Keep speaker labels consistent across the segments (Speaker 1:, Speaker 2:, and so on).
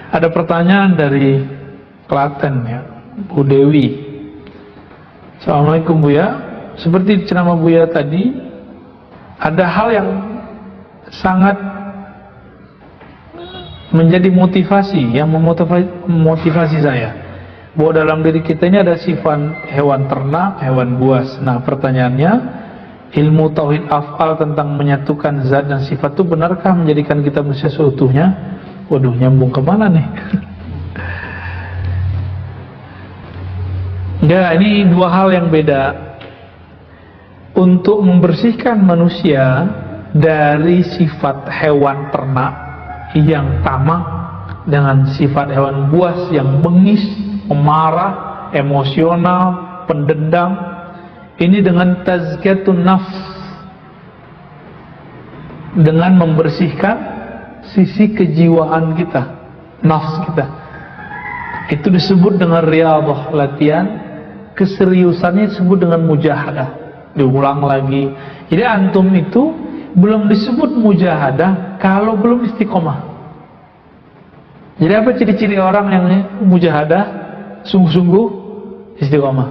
Speaker 1: Ada pertanyaan dari Klaten ya, Bu Dewi. Assalamualaikum Buya. Seperti ceramah Buya tadi, ada hal yang sangat menjadi motivasi, yang memotivasi saya, bahwa dalam diri kita ini ada sifat hewan ternak, hewan buas. Nah pertanyaannya, ilmu tauhid af'al tentang menyatukan zat dan sifat itu benarkah menjadikan kita manusia seutuhnya? Waduh, nyambung kemana nih? Enggak, ini dua hal yang beda. Untuk membersihkan manusia dari sifat hewan ternak yang tamak dengan sifat hewan buas yang bengis, pemarah, emosional, pendendam, ini dengan tazkiyatun nafs, dengan membersihkan sisi kejiwaan kita, nafs kita. Itu disebut dengan riyadhah, latihan. Keseriusannya disebut dengan mujahadah. Diulang lagi. Jadi antum itu belum disebut mujahadah kalau belum istiqomah. Jadi apa ciri-ciri orang yang mujahadah? Sungguh-sungguh istiqomah.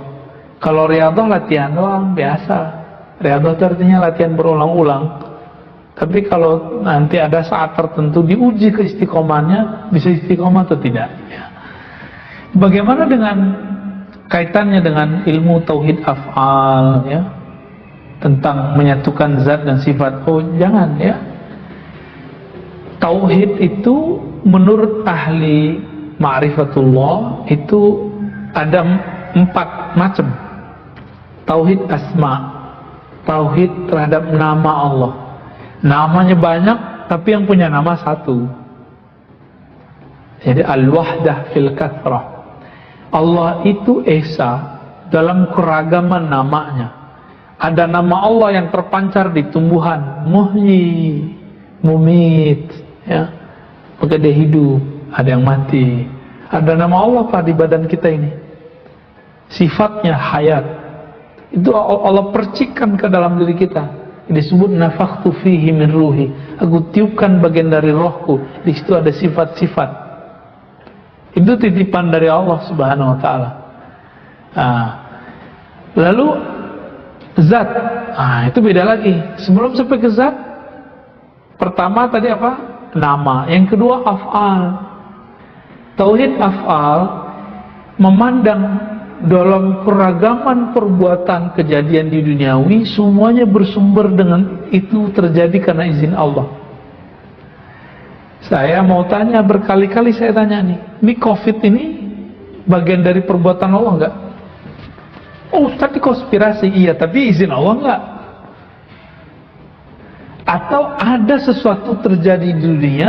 Speaker 1: Kalau riyadhah latihan doang biasa. Riyadhah itu artinya latihan berulang-ulang. Tapi kalau nanti ada saat tertentu diuji keistiqomannya, bisa istiqomah atau tidak ya. Bagaimana dengan kaitannya dengan ilmu tauhid af'al ya, tentang menyatukan zat dan sifat? Oh jangan ya. Tauhid itu menurut ahli ma'rifatullah itu ada 4 macam. Tauhid asma, tauhid terhadap nama Allah. Namanya banyak, tapi yang punya nama satu. Jadi al-wahdah fil kathrah. Allah itu esa dalam keragaman namanya. Ada nama Allah yang terpancar di tumbuhan, muhyi, mumit, ya. Maka dia hidup, ada yang mati. Ada nama Allah Pak di badan kita ini. Sifatnya hayat. Itu Allah percikkan ke dalam diri kita. Disebut nafakhtu fihi min ruhi. Aku tiupkan bagian dari rohku. Di situ ada sifat-sifat. Itu titipan dari Allah Subhanahu wa taala. Lalu zat. Itu beda lagi. Sebelum sampai ke zat, pertama tadi apa? Nama. Yang kedua af'al. Tauhid af'al memandang dalam keragaman perbuatan kejadian di duniawi, semuanya bersumber dengan itu terjadi karena izin Allah. Saya mau tanya, berkali-kali saya tanya ini COVID ini bagian dari perbuatan Allah enggak? Oh tapi konspirasi, iya, tapi izin Allah enggak? Atau ada sesuatu terjadi di dunia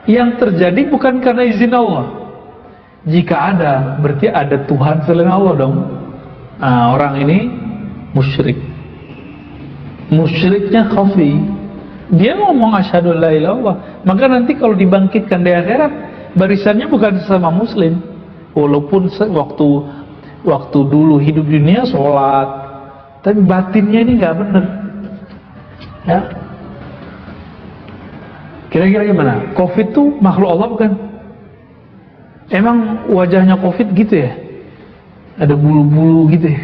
Speaker 1: yang terjadi bukan karena izin Allah? Jika ada, berarti ada Tuhan selain Allah dong. Orang ini musyrik. Musyriknya khafi. Dia ngomong asyhadu la ilaha illallah. Maka nanti kalau dibangkitkan di akhirat, barisannya bukan sama muslim. Walaupun waktu dulu hidup di dunia sholat, tapi batinnya ini nggak benar. Ya. Kira-kira gimana? COVID itu makhluk Allah bukan? Emang wajahnya COVID gitu ya? Ada bulu-bulu gitu ya?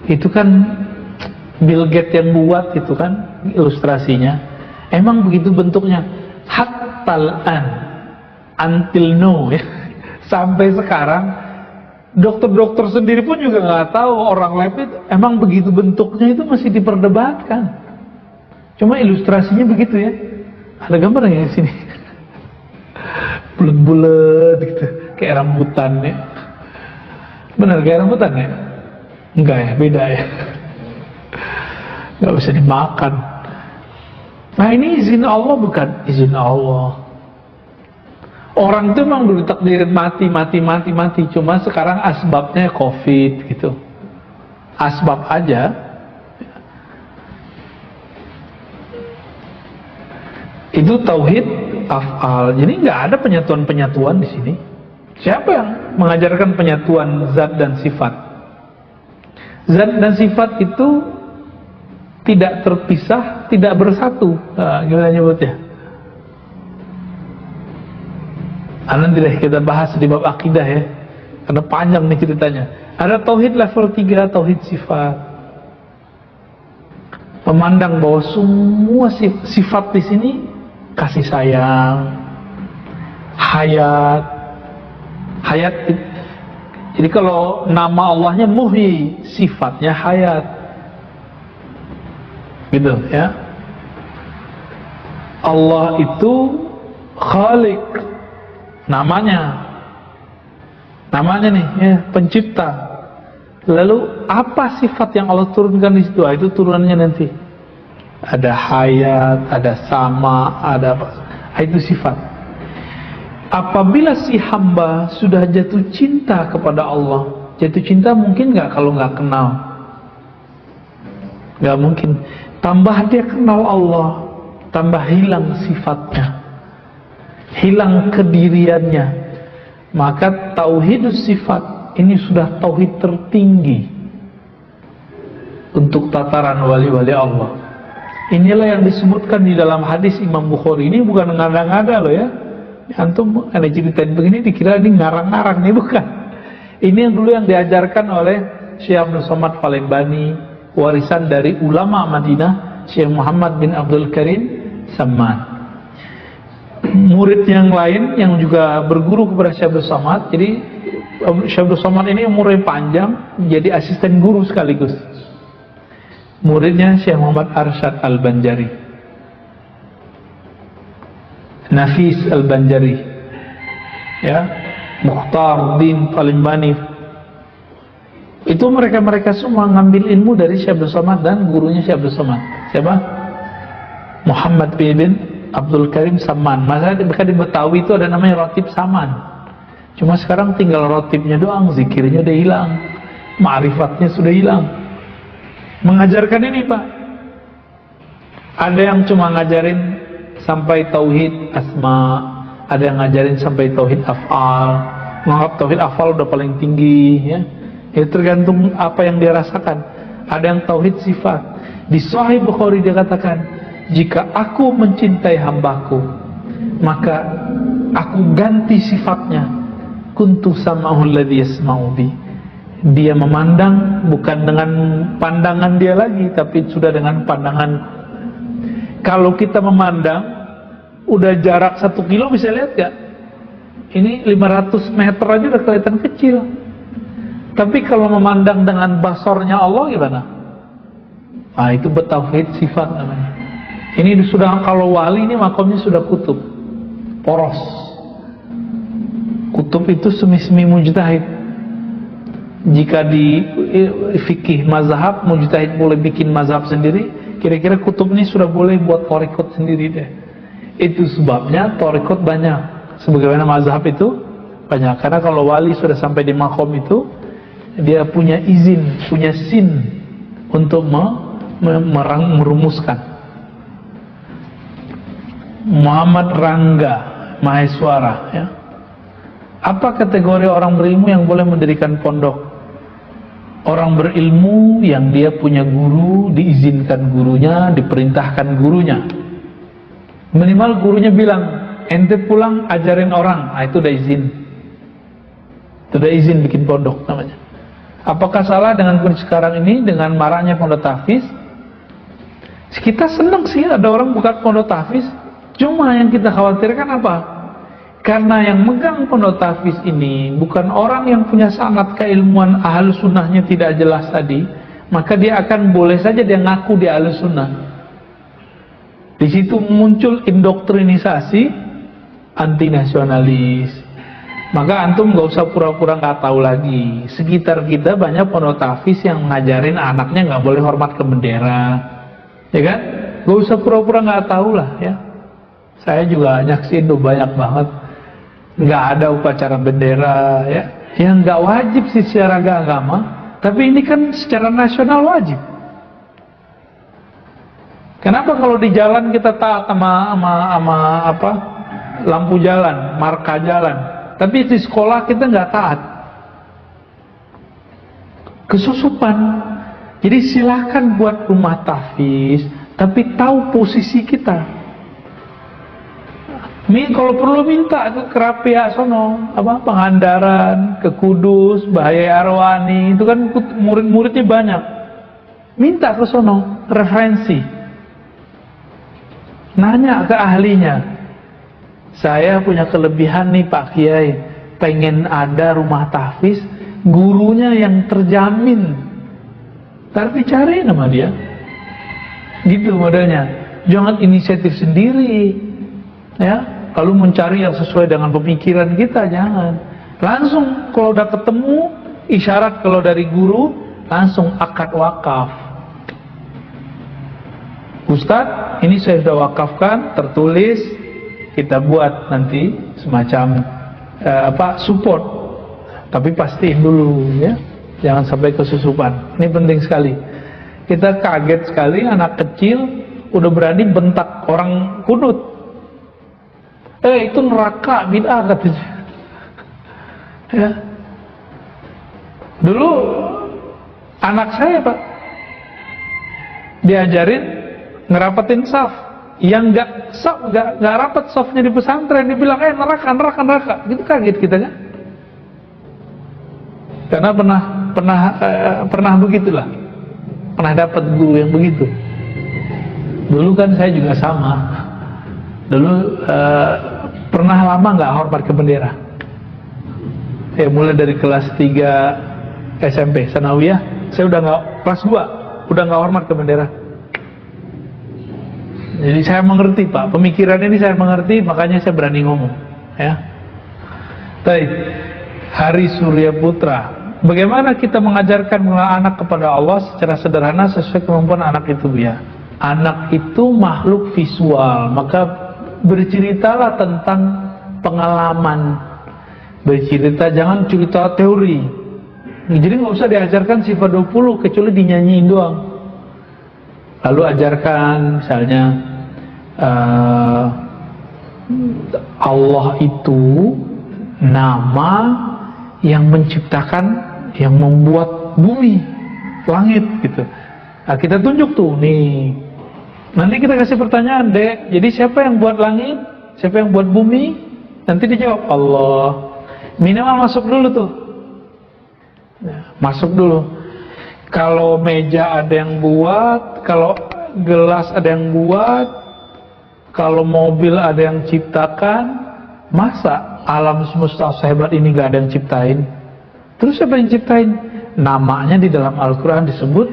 Speaker 1: Itu kan Bill Gates yang buat itu kan ilustrasinya. Emang begitu bentuknya? Hattal an, until now ya. Sampai sekarang dokter-dokter sendiri pun juga nggak tahu orang lab itu emang begitu bentuknya, itu masih diperdebatkan. Cuma ilustrasinya begitu ya. Ada gambarnya di sini. Bulat-bulat gitu, kayak rambutan ya. Benar kayak rambutan ya? Enggak ya, beda ya. Enggak bisa dimakan. Nah ini izin Allah bukan izin Allah. Orang itu memang dulu takdirin mati. Cuma sekarang asbabnya COVID gitu. Asbab aja. Itu tauhid af'al. Jadi nggak ada penyatuan di sini. Siapa yang mengajarkan penyatuan zat dan sifat? Zat dan sifat itu tidak terpisah, tidak bersatu. Gimana nyebutnya? Nanti deh kita bahas di bab akidah ya, karena panjang nih ceritanya. Ada tauhid level 3, tauhid sifat. Memandang bahwa semua sifat di sini kasih sayang, hayat. Jadi kalau nama Allahnya Muhyi, sifatnya hayat, gitu ya. Allah itu Khaliq, namanya nih ya, pencipta. Lalu apa sifat yang Allah turunkan di situ? Itu turunannya nanti. Ada hayat, ada sama, ada apa? Itu sifat. Apabila si hamba sudah jatuh cinta kepada Allah, jatuh cinta mungkin nggak kalau nggak kenal? Nggak mungkin. Tambah dia kenal Allah, tambah hilang sifatnya, hilang kediriannya. Maka tauhidus sifat ini sudah tauhid tertinggi untuk tataran wali-wali Allah. Inilah yang disebutkan di dalam hadis Imam Bukhari. Ini bukan ngada-ngada loh ya. Antum ada ceritain begini dikira ini ngarang-ngarang, nih bukan. Ini yang dulu yang diajarkan oleh Syekh Abdul Somad Palembani, warisan dari ulama Madinah, Syekh Muhammad bin Abdul Karim Samman. Murid yang lain yang juga berguru kepada Syekh Abdul Somad. Jadi Syekh Abdul Somad ini umurnya panjang, jadi asisten guru sekaligus. Muridnya Syekh Muhammad Arsyad Al-Banjari, Nafis Al-Banjari, ya, Mukhtar Din Palembani. Itu mereka semua ngambil ilmu dari Syekh Abdul Somad dan gurunya Syekh Abdul Somad. Siapa? Muhammad bin Abdul Karim Samman. Masa di Betawi itu ada namanya Rotib Saman. Cuma sekarang tinggal rotibnya doang, zikirnya udah hilang, ma'rifatnya sudah hilang. Mengajarkan ini Pak, ada yang cuma ngajarin sampai tauhid asma, ada yang ngajarin sampai tauhid af'al, menganggap tauhid af'al udah paling tinggi ya. Ya tergantung apa yang dia rasakan. Ada yang tauhid sifat. Di Sahih Bukhari dia katakan, jika aku mencintai hambaku, maka aku ganti sifatnya. Kuntu sam'ahu alladhi yasma'u bi. Dia memandang bukan dengan pandangan dia lagi, tapi sudah dengan pandangan. Kalau kita memandang udah jarak 1 kilo bisa lihat gak? Ini 500 meter aja udah kelihatan kecil. Tapi kalau memandang dengan basornya Allah gimana? Nah itu bertauhid sifat namanya. Ini sudah, kalau wali ini makamnya sudah kutub, poros. Kutub itu semi-semi mujtahid. Jika di fikih mazhab, mujtahid boleh bikin mazhab sendiri, kira-kira kutub ini sudah boleh buat thariqat sendiri deh. Itu sebabnya thariqat banyak, sebagaimana mazhab itu banyak. Karena kalau wali sudah sampai di makom itu, dia punya izin, punya sin untuk merumuskan. Muhammad Rangga Maheswara ya. Apa kategori orang berilmu yang boleh mendirikan pondok? Orang berilmu yang dia punya guru, diizinkan gurunya, diperintahkan gurunya. Minimal gurunya bilang, ente pulang ajarin orang. Itu udah izin. Itu udah izin bikin pondok namanya. Apakah salah dengan kondisi sekarang ini, dengan maraknya pondok tahfiz? Kita senang sih ada orang buka pondok tahfiz. Cuma yang kita khawatirkan apa? Karena yang megang pondok tahfiz ini bukan orang yang punya sanad keilmuan ahlu sunnahnya tidak jelas tadi, maka dia akan boleh saja dia ngaku dia ahlu sunnah. Di situ muncul indoktrinisasi anti nasionalis. Maka antum gak usah pura-pura gak tahu lagi. Sekitar kita banyak pondok tahfiz yang ngajarin anaknya gak boleh hormat ke bendera, ya kan? Gak usah pura-pura gak tahu lah ya. Saya juga nyaksin tuh banyak banget. Nggak ada upacara bendera ya, yang nggak wajib sih secara agama, tapi ini kan secara nasional wajib. Kenapa kalau di jalan kita taat sama apa lampu jalan, marka jalan, tapi di sekolah kita nggak taat? Kesusupan. Jadi silakan buat rumah tahfiz, tapi tahu posisi kita. Kalau perlu minta ke Krapia sono, Pangandaran, ke Kudus, Bahaya Arwani, itu kan murid-muridnya banyak. Minta ke sono referensi. Nanya ke ahlinya. Saya punya kelebihan nih Pak Kiai, pengen ada rumah tahfiz, gurunya yang terjamin. Ntar dicari nama dia. Gitu modelnya. Jangan inisiatif sendiri. Ya, lalu mencari yang sesuai dengan pemikiran kita, jangan. Langsung kalau udah ketemu, isyarat kalau dari guru, langsung akad wakaf. Ustadz, ini saya sudah wakafkan, tertulis, kita buat nanti semacam support. Tapi pastiin dulu ya, jangan sampai kesusupan. Ini penting sekali. Kita kaget sekali anak kecil udah berani bentak orang kunut. Itu neraka, bid'ah katanya. Ya. Dulu anak saya Pak diajarin ngerapetin saf. Yang nggak rapat safnya di pesantren dibilang neraka. Gitu kaget kita kan? Karena pernah begitulah. Pernah dapat guru yang begitu. Dulu kan saya juga sama. Dulu pernah lama nggak hormat ke bendera. Mulai dari kelas 3 SMP Sanawiyah, saya udah nggak, kelas 2 udah nggak hormat ke bendera. Jadi saya mengerti Pak, pemikiran ini saya mengerti, makanya saya berani ngomong. Ya. Baik, Hari Surya Putra. Bagaimana kita mengajarkan anak kepada Allah secara sederhana sesuai kemampuan anak itu ya. Anak itu makhluk visual, maka berceritalah tentang pengalaman. Bercerita, jangan cerita teori. Jadi nggak usah diajarkan sifat 20 kecuali dinyanyiin doang. Lalu ajarkan misalnya Allah itu nama yang menciptakan, yang membuat bumi, langit gitu. Nah, kita tunjuk tuh nih. Nanti kita kasih pertanyaan, Dek, jadi siapa yang buat langit? Siapa yang buat bumi? Nanti dijawab Allah. Minimal masuk dulu tuh. Masuk dulu. Kalau meja ada yang buat, kalau gelas ada yang buat, kalau mobil ada yang ciptakan, masa alam semesta sehebat ini gak ada yang ciptain? Terus siapa yang ciptain? Namanya di dalam Al-Quran disebut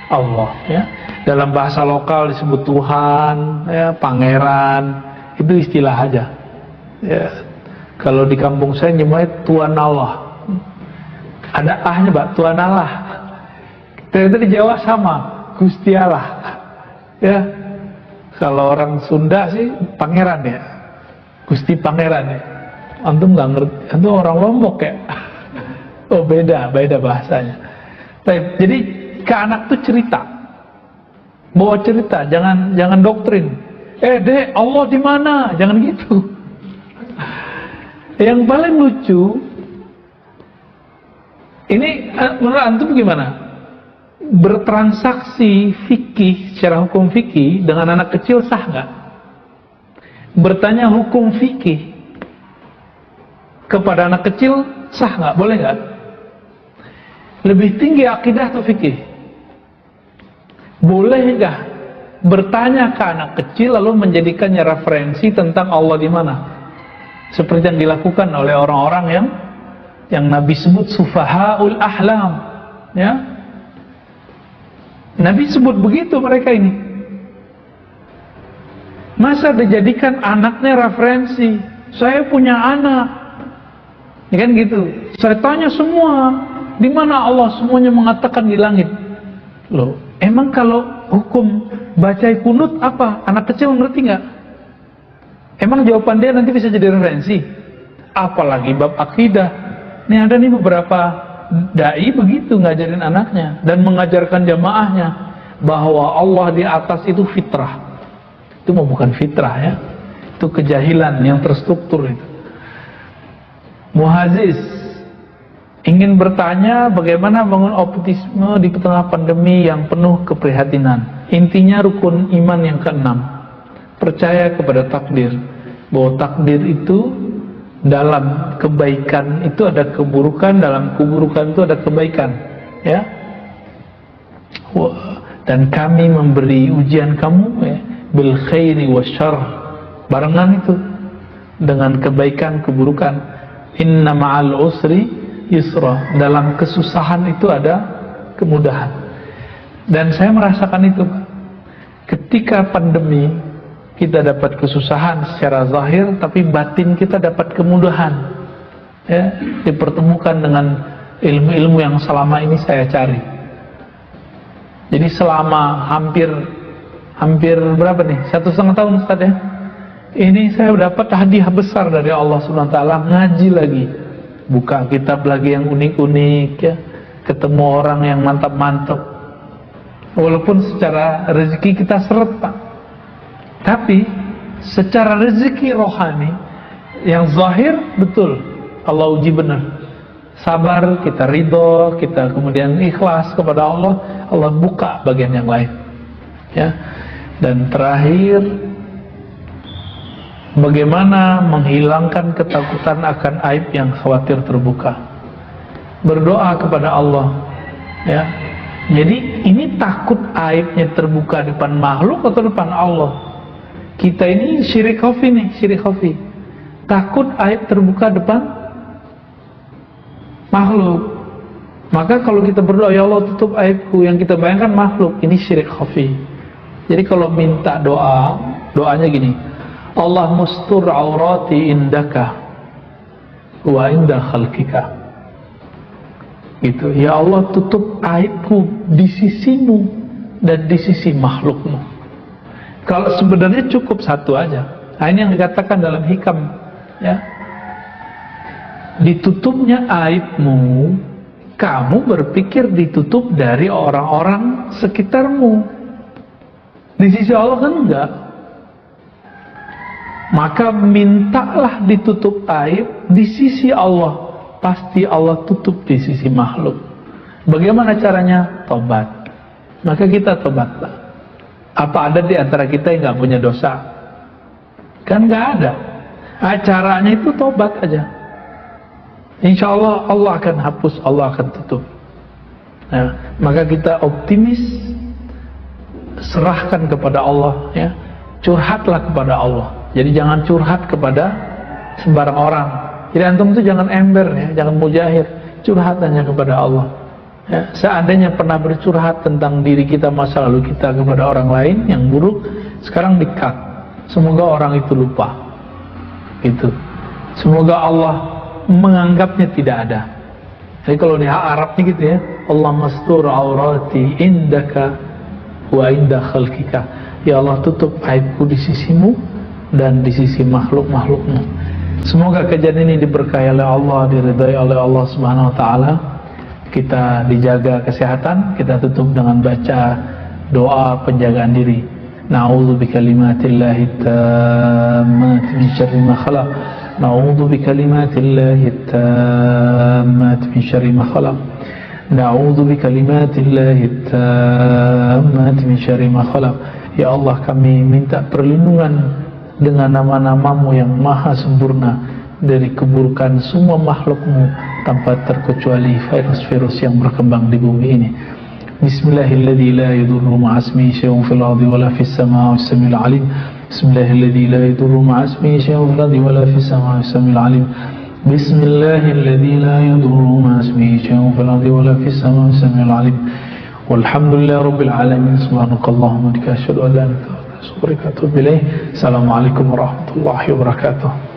Speaker 1: Allah ya. Dalam bahasa lokal disebut Tuhan ya, Pangeran, itu istilah aja ya. Kalau di kampung saya nyebutnya Tuan Allah, ada ahnya Pak, Tuan Allah. Ternyata di Jawa sama, Gusti Allah ya. Kalau orang Sunda sih Pangeran ya, Gusti Pangeran ya. Antum nggak ngerti, antum orang Lombok ya. Oh beda bahasanya. Baik, jadi ke anak tuh cerita, bawa cerita, jangan doktrin. Dek, Allah di mana? Jangan gitu. Yang paling lucu, ini menurut antum gimana? Bertransaksi fikih secara hukum fikih dengan anak kecil sah nggak? Bertanya hukum fikih kepada anak kecil sah nggak? Boleh nggak? Lebih tinggi akidah atau fikih? Boleh nggak bertanya ke anak kecil lalu menjadikannya referensi tentang Allah di mana? Seperti yang dilakukan oleh orang-orang yang Nabi sebut sufahaul ahlam, ya. Nabi sebut begitu mereka ini. Masa dijadikan anaknya referensi? Saya punya anak, ya kan gitu. Saya tanya semua, di mana Allah? Semuanya mengatakan di langit. Loh, emang kalau hukum baca kunut apa? Anak kecil ngerti nggak? Emang jawaban dia nanti bisa jadi referensi? Apalagi bab akidah. Nih ada nih beberapa dai begitu ngajarin anaknya dan mengajarkan jamaahnya bahwa Allah di atas itu fitrah. Itu mah bukan fitrah ya. Itu kejahilan yang terstruktur itu. Muhaziz ingin bertanya bagaimana bangun optimisme di tengah pandemi yang penuh keprihatinan. Intinya rukun iman yang keenam, percaya kepada takdir. bahwa takdir itu dalam kebaikan itu ada keburukan, dalam keburukan itu ada kebaikan, ya. Dan kami memberi ujian kamu, ya, bil khairi wasyarr, barengan itu dengan kebaikan keburukan. Inna ma'al usri yusra, dalam kesusahan itu ada kemudahan. Dan saya merasakan itu, Pak. Ketika pandemi kita dapat kesusahan secara zahir, tapi batin kita dapat kemudahan, ya, dipertemukan dengan ilmu-ilmu yang selama ini saya cari. Jadi selama hampir berapa nih, 1,5 tahun Ustaz, ya, ini saya dapat hadiah besar dari Allah SWT. Ngaji lagi, buka kitab lagi yang unik-unik, ya, ketemu orang yang mantap-mantap. Walaupun secara rezeki kita seret, Pak, tapi secara rezeki rohani yang zahir betul Allah uji benar. Sabar, kita ridho, kita kemudian ikhlas kepada Allah, Allah buka bagian yang lain, ya. Dan terakhir, bagaimana menghilangkan ketakutan akan aib yang khawatir terbuka. Berdoa kepada Allah, ya. Jadi ini takut aibnya terbuka depan makhluk atau depan Allah? Kita ini syirik khafi nih, syirik khafi. Takut aib terbuka depan makhluk. Maka kalau kita berdoa, ya Allah tutup aibku, yang kita bayangkan makhluk, ini syirik khafi. Jadi kalau minta doa, doanya gini, Allah mustur aurati indaka wa inda khalqika. Gitu. Ya Allah tutup aibku di sisimu dan di sisi makhlukmu. Kalau sebenarnya cukup satu aja. Nah, ini yang dikatakan dalam hikam, ya. Ditutupnya aibmu, kamu berpikir ditutup dari orang-orang sekitarmu. Di sisi Allah kan enggak. Maka mintalah ditutup aib di sisi Allah. Pasti Allah tutup di sisi makhluk. Bagaimana caranya? Tobat. Maka kita tobatlah. Apa ada di antara kita yang nggak punya dosa? Kan nggak ada. Caranya itu tobat aja. Insya Allah Allah akan hapus, Allah akan tutup. Nah, maka kita optimis, serahkan kepada Allah, ya. Curhatlah kepada Allah. Jadi jangan curhat kepada sembarang orang. Jadi antum itu jangan ember, ya, jangan mujahir, curhat hanya kepada Allah. Ya, seandainya pernah bercurhat tentang diri kita, masa lalu kita kepada orang lain yang buruk, sekarang di-cut. Semoga orang itu lupa. Gitu. Semoga Allah menganggapnya tidak ada. Jadi kalau di Arabnya gitu, ya, Allah mastur aurati indaka wa inda khalqika. Ya Allah tutup aibku di sisimu dan di sisi makhluk-makhlukmu. Semoga kejadian ini diberkahi oleh Allah, diridai oleh Allah Subhanahu wa taala. Kita dijaga kesehatan, kita tutup dengan baca doa penjagaan diri. Na'udzu bikalimatillahi tammati min syarri ma khalaq. Na'udzu bikalimatillahi tammati min syarri ma khalaq. Na'udzu bikalimatillahi tammati min syarri ma khalaq. Ya Allah, kami minta perlindungan dengan nama-namamu yang maha sempurna dari keburukan semua makhlukmu tanpa terkecuali virus-virus yang berkembang di bumi ini. Bismillahilladzi la yadurru ma'asmihi syai'un fil ardi wala fis samaa'i was-sami'ul 'alim. Bismillahilladzi la yadurru ma'asmihi syai'un fil ardi wala fis samaa'i was-sami'ul 'alim. Bismillahilladzi la yadurru ma'asmihi syai'un fil ardi wala fis samaa'i was-sami'ul 'alim. Walhamdulillahi rabbil alamin. Subhanakallahumma wa bihamdika asyhadu an la ilaha illa anta astaghfiruka wa atubu ilaik. Assalamualaikum warahmatullahi wabarakatuh.